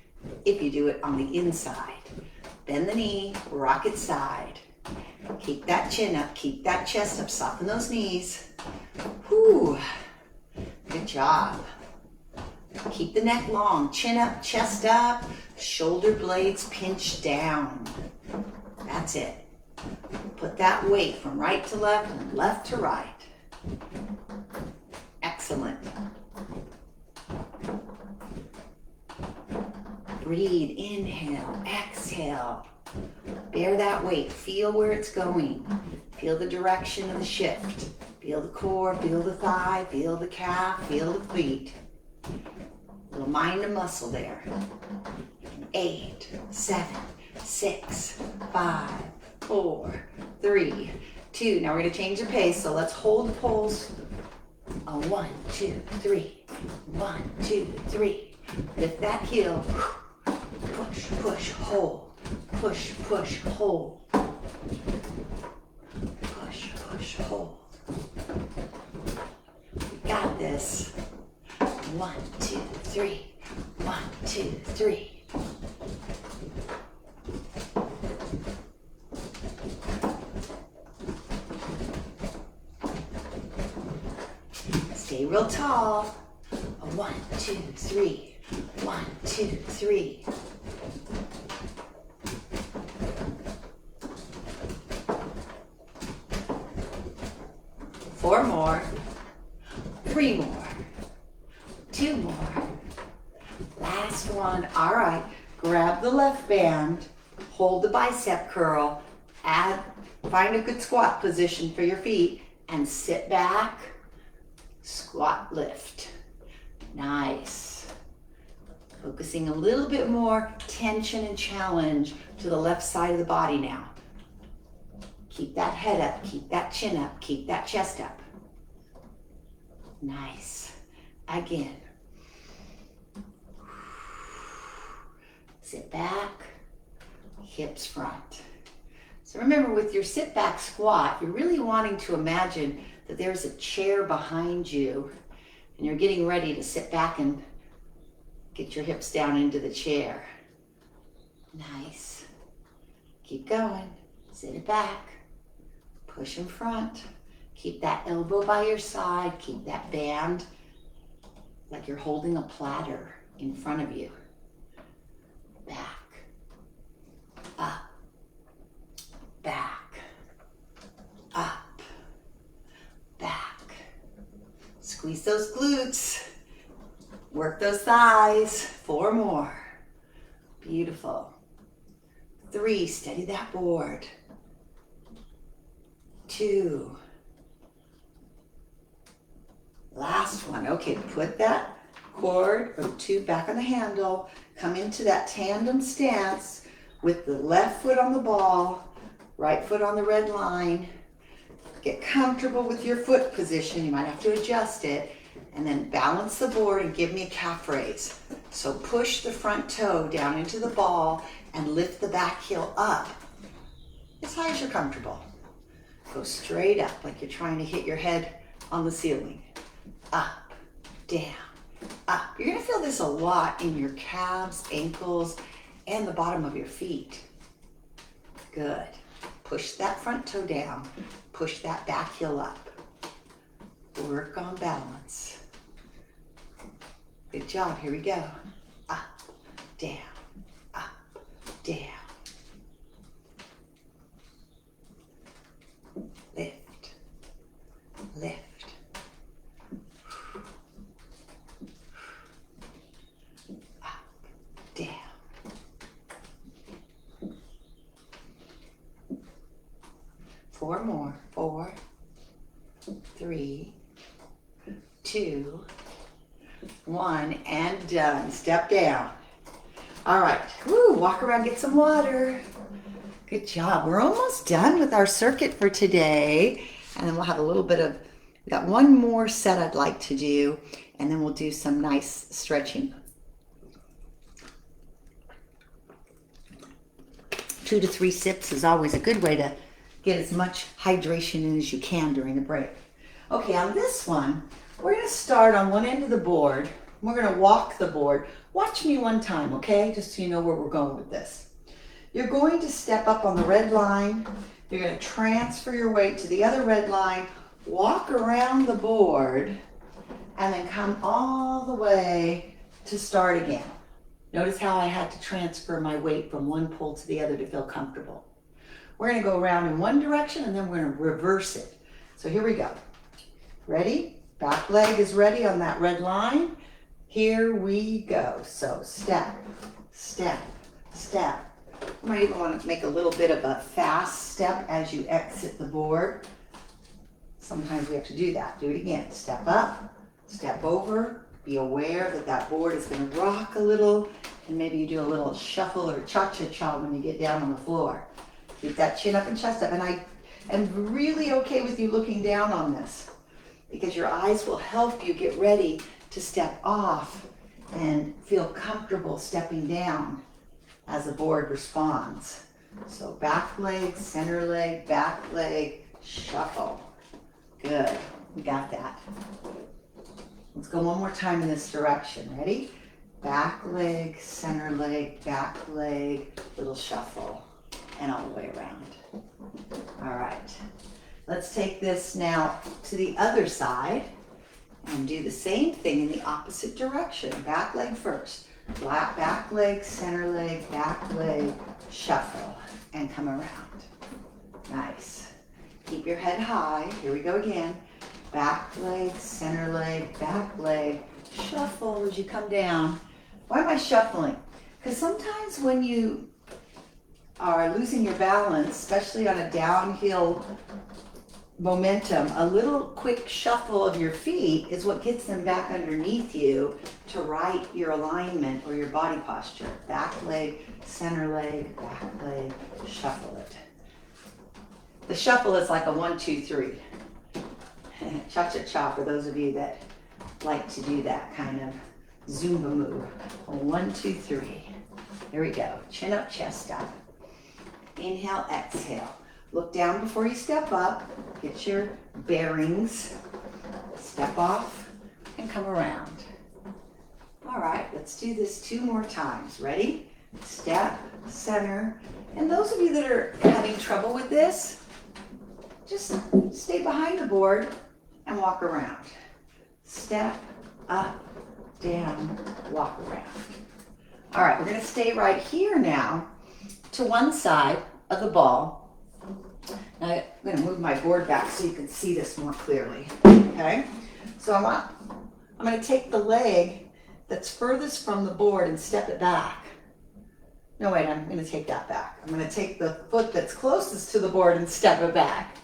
if you do it on the inside. Bend the knee, rock it side. Keep that chin up, keep that chest up, soften those knees. Whew, good job. Keep the neck long, chin up, chest up, shoulder blades pinch down. That's it. Put that weight from right to left and left to right. Excellent. Breathe, inhale, exhale. Bear that weight, feel where it's going. Feel the direction of the shift. Feel the core, feel the thigh, feel the calf, feel the cleat. Little mind and muscle there. 8, 7, 6, 5, 4, 3, 2. Now we're going to change the pace, so let's hold the poles. 1, 2, 3. 1, 2, 3. Lift that heel. Push, push, hold. Push, push, hold. Push, push, hold. We got this. 1, 2, 3. 1, 2, 3. Stay real tall. 1, 2, 3. 1, 2, 3. Four more. 3 more. 2 more. Last one. All right. Grab the left band. Hold the bicep curl. Find a good squat position for your feet and sit back. Squat lift. Nice. Focusing a little bit more tension and challenge to the left side of the body now. Keep that head up, keep that chin up, keep that chest up. Nice. Again. Sit back, hips front. So remember, with your sit back squat, you're really wanting to imagine that there's a chair behind you and you're getting ready to sit back and get your hips down into the chair. Nice. Keep going. Sit it back. Push in front. Keep that elbow by your side. Keep that band like you're holding a platter in front of you. Back. Up. Back. Up. Back. Squeeze those glutes. Work those thighs. 4 more. Beautiful. 3, steady that board. 2. Last one. Okay, put that cord or 2 back on the handle. Come into that tandem stance with the left foot on the ball, right foot on the red line. Get comfortable with your foot position. You might have to adjust it. And then balance the board and give me a calf raise. So push the front toe down into the ball and lift the back heel up as high as you're comfortable. Go straight up like you're trying to hit your head on the ceiling. Up, down, up. You're gonna feel this a lot in your calves, ankles, and the bottom of your feet. Good. Push that front toe down. Push that back heel up. Work on balance. Good job. Here we go. Up, down, up, down, 4 more. 4, 3, 2, 1, and done. Step down. All right. Woo, walk around, get some water. Good job. We're almost done with our circuit for today. And then we'll have a little bit of, we got one more set I'd like to do, and then we'll do some nice stretching. 2 to 3 sips is always a good way to get as much hydration in as you can during a break. Okay, on this one, we're going to start on one end of the board. We're going to walk the board. Watch me one time, okay? Just so you know where we're going with this. You're going to step up on the red line. You're going to transfer your weight to the other red line, walk around the board, and then come all the way to start again. Notice how I had to transfer my weight from one pole to the other to feel comfortable. We're going to go around in one direction, and then we're going to reverse it. So here we go. Ready? Back leg is ready on that red line. Here we go. So step, step, step. You might even want to make a little bit of a fast step as you exit the board. Sometimes we have to do that. Do it again. Step up, step over. Be aware that that board is going to rock a little, and maybe you do a little shuffle or cha-cha-cha when you get down on the floor. Keep that chin up and chest up. And I am really okay with you looking down on this, because your eyes will help you get ready to step off and feel comfortable stepping down as the board responds. So back leg, center leg, back leg, shuffle. Good, we got that. Let's go one more time in this direction. Ready? Back leg, center leg, back leg, little shuffle, and all the way around. All right. Let's take this now to the other side and do the same thing in the opposite direction. Back leg first. Back leg, center leg, back leg, shuffle, and come around. Nice. Keep your head high. Here we go again. Back leg, center leg, back leg, shuffle as you come down. Why am I shuffling? Because sometimes when you are losing your balance, especially on a downhill momentum, a little quick shuffle of your feet is what gets them back underneath you to right your alignment or your body posture. Back leg, center leg, back leg, shuffle it. The shuffle is like a 1, 2, 3. Cha-cha-cha for those of you that like to do that kind of Zumba move. 1, 2, 3. Here we go. Chin up, chest up. Inhale, exhale. Look down before you step up. Get your bearings. Step off and come around. All right, let's do this 2 more times. Ready? Step, center. And those of you that are having trouble with this, just stay behind the board and walk around. Step, up, down, walk around. All right, we're going to stay right here now to one side of the ball. Now I'm going to move my board back so you can see this more clearly. Okay? So I'm going to take the leg that's furthest from the board and step it back. No, wait, I'm going to take that back. I'm going to take the foot that's closest to the board and step it back.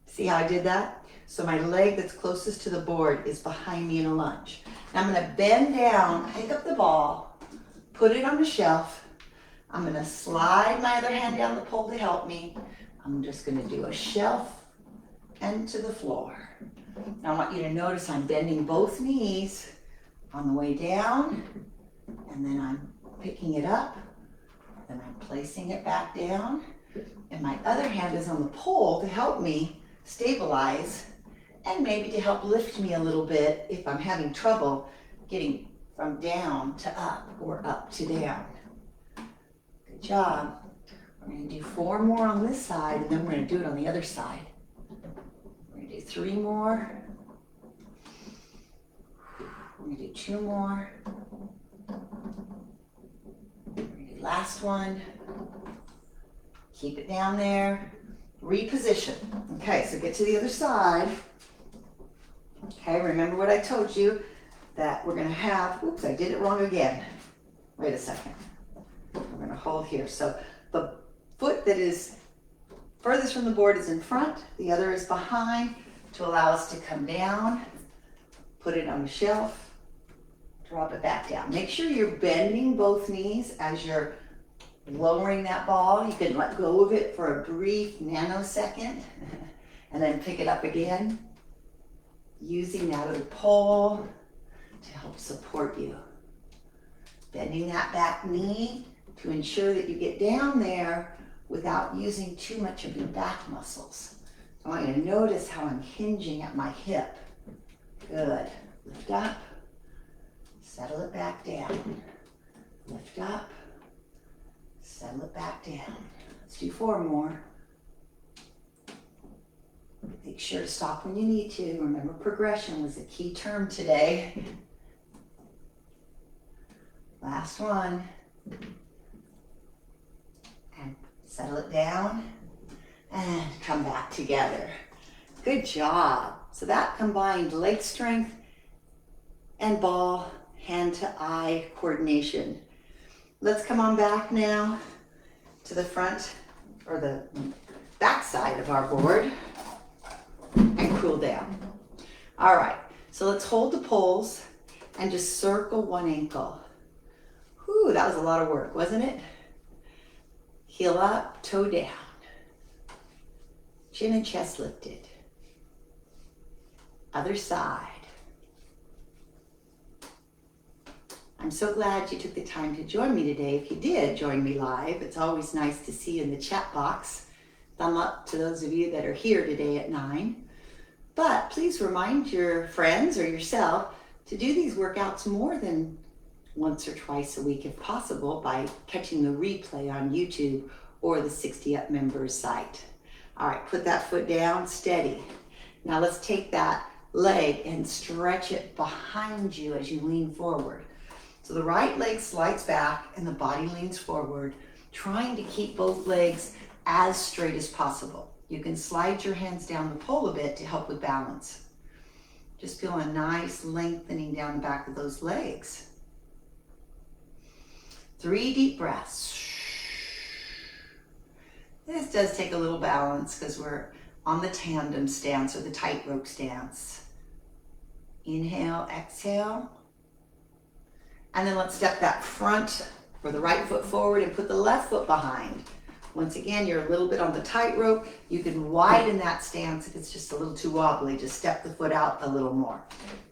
See how I did that? So my leg that's closest to the board is behind me in a lunge. Now I'm going to bend down, pick up the ball, put it on the shelf. I'm going to slide my other hand down the pole to help me. I'm just going to do a shelf and to the floor. Now I want you to notice I'm bending both knees on the way down, and then I'm picking it up, then I'm placing it back down, and my other hand is on the pole to help me stabilize and maybe to help lift me a little bit if I'm having trouble getting from down to up or up to down. Good job. We're going to do 4 more on this side, and then we're going to do it on the other side. We're going to do 3 more. We're going to do 2 more. We're going to do last one. Keep it down there. Reposition. Okay, so get to the other side. Okay, remember what I told you, that we're going to have, oops, I did it wrong again. Wait a second. We're going to hold here. So the foot that is furthest from the board is in front, the other is behind to allow us to come down, put it on the shelf, drop it back down. Make sure you're bending both knees as you're lowering that ball. You can let go of it for a brief nanosecond and then pick it up again, using that other pole to help support you. Bending that back knee to ensure that you get down there without using too much of your back muscles. I want you to notice how I'm hinging at my hip. Good. Lift up, settle it back down. Lift up, settle it back down. Let's do 4 more. Make sure to stop when you need to. Remember, progression was a key term today. Last one. And settle it down and come back together. Good job. So that combined leg strength and ball hand-to-eye coordination. Let's come on back now to the front or the back side of our board and cool down. All right, so let's hold the poles and just circle one ankle. Whew, that was a lot of work, wasn't it? Heel up, toe down. Chin and chest lifted. Other side. I'm so glad you took the time to join me today. If you did join me live, it's always nice to see you in the chat box. Thumb up to those of you that are here today at 9. But please remind your friends or yourself to do these workouts more than once or twice a week if possible by catching the replay on YouTube or the 60 Up members site. All right, put that foot down, steady. Now let's take that leg and stretch it behind you as you lean forward. So the right leg slides back and the body leans forward, trying to keep both legs as straight as possible. You can slide your hands down the pole a bit to help with balance. Just feel a nice lengthening down the back of those legs. 3 deep breaths. This does take a little balance because we're on the tandem stance or the tightrope stance. Inhale, exhale. And then let's step that front or the right foot forward and put the left foot behind. Once again, you're a little bit on the tightrope. You can widen that stance if it's just a little too wobbly. Just step the foot out a little more.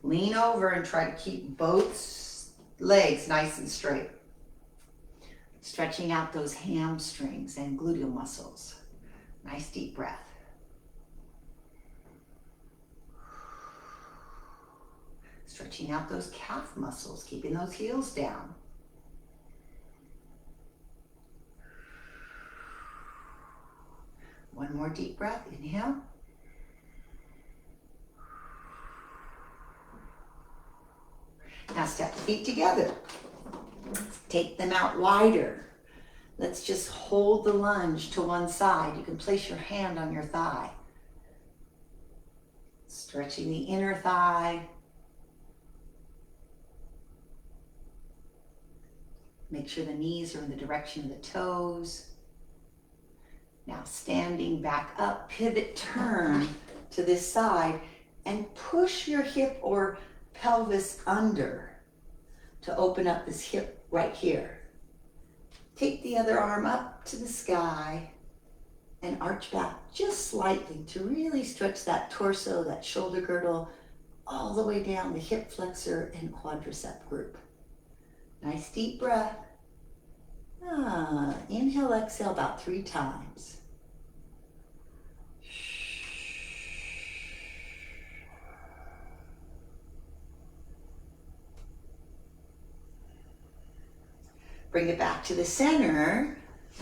Lean over and try to keep both legs nice and straight. Stretching out those hamstrings and gluteal muscles. Nice deep breath. Stretching out those calf muscles, keeping those heels down. One more deep breath, inhale. Now step the feet together. Take them out wider. Let's just hold the lunge to one side. You can place your hand on your thigh. Stretching the inner thigh. Make sure the knees are in the direction of the toes. Now standing back up, pivot, turn to this side and push your hip or pelvis under to open up this hip right here. Take the other arm up to the sky and arch back just slightly to really stretch that torso, that shoulder girdle, all the way down the hip flexor and quadricep group. Nice deep breath. Inhale, exhale about 3 times. Bring it back to the center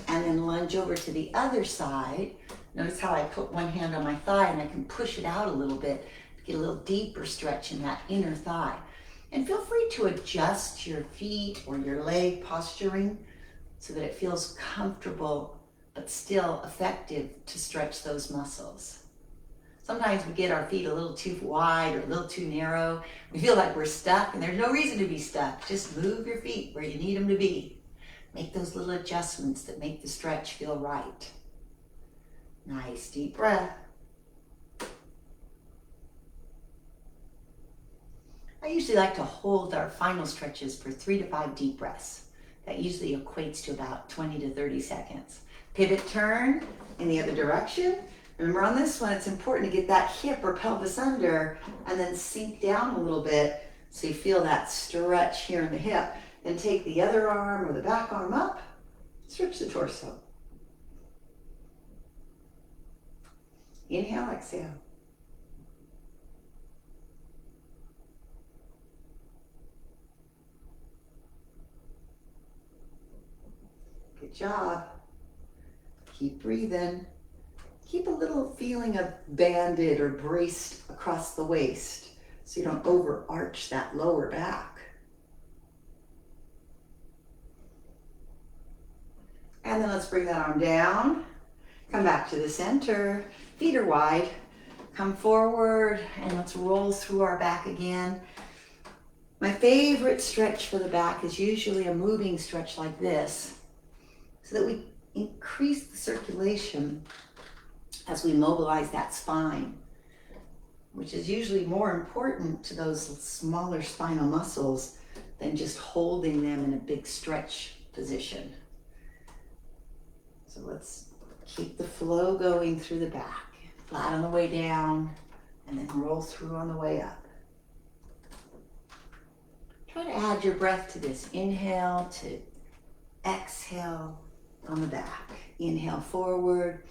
and then lunge over to the other side. Notice how I put one hand on my thigh and I can push it out a little bit to get a little deeper stretch in that inner thigh. And feel free to adjust your feet or your leg posturing so that it feels comfortable but still effective to stretch those muscles. Sometimes we get our feet a little too wide or a little too narrow. We feel like we're stuck, and there's no reason to be stuck. Just move your feet where you need them to be. Make those little adjustments that make the stretch feel right. Nice deep breath. I usually like to hold our final stretches for 3 to 5 deep breaths. That usually equates to about 20 to 30 seconds. Pivot turn in the other direction. Remember on this one, it's important to get that hip or pelvis under and then sink down a little bit so you feel that stretch here in the hip. Then take the other arm or the back arm up, stretch the torso. Inhale, exhale. Good job. Keep breathing. Keep a little feeling of banded or braced across the waist so you don't overarch that lower back. And then let's bring that arm down. Come back to the center. Feet are wide. Come forward and let's roll through our back again. My favorite stretch for the back is usually a moving stretch like this so that we increase the circulation as we mobilize that spine, which is usually more important to those smaller spinal muscles than just holding them in a big stretch position. So let's keep the flow going through the back. Flat on the way down, and then roll through on the way up. Try to add your breath to this. Inhale to exhale on the back. Inhale forward,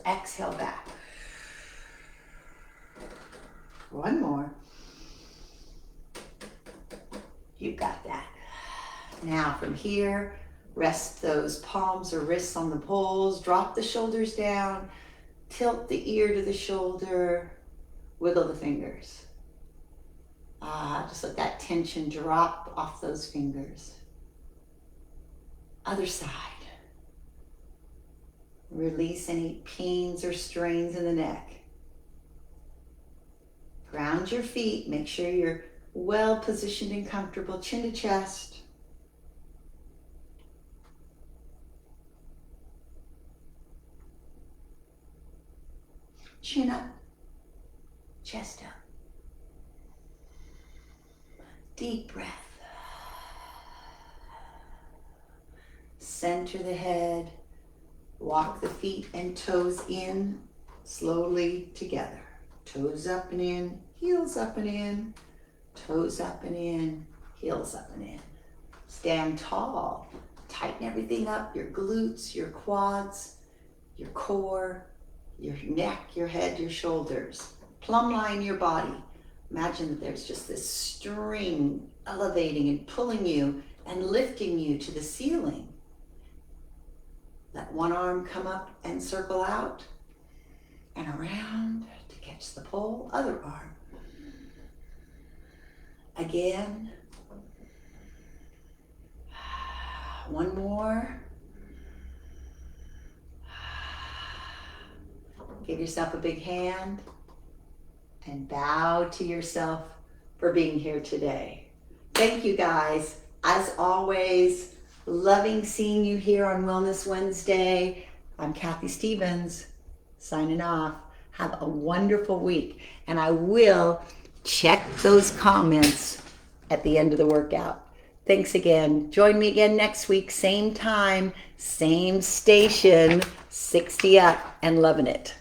exhale back. One more. You got that. Now from here, rest those palms or wrists on the poles, drop the shoulders down, tilt the ear to the shoulder, wiggle the fingers. Just let that tension drop off those fingers. Other side. Release any pains or strains in the neck. Ground your feet. Make sure you're well positioned and comfortable, chin to chest. Chin up, chest up. Deep breath. Center the head. Walk the feet and toes in slowly together. Toes up and in, heels up and in, toes up and in, heels up and in. Stand tall. Tighten everything up, your glutes, your quads, your core, your neck, your head, your shoulders. Plumb line your body. Imagine that there's just this string elevating and pulling you and lifting you to the ceiling. Let one arm come up and circle out and around to catch the pole. Other arm. Again. One more. Give yourself a big hand and bow to yourself for being here today. Thank you guys. As always, loving seeing you here on Wellness Wednesday. I'm Kathy Stevens, signing off. Have a wonderful week. And I will check those comments at the end of the workout. Thanks again. Join me again next week, same time, same station, 60 up and loving it.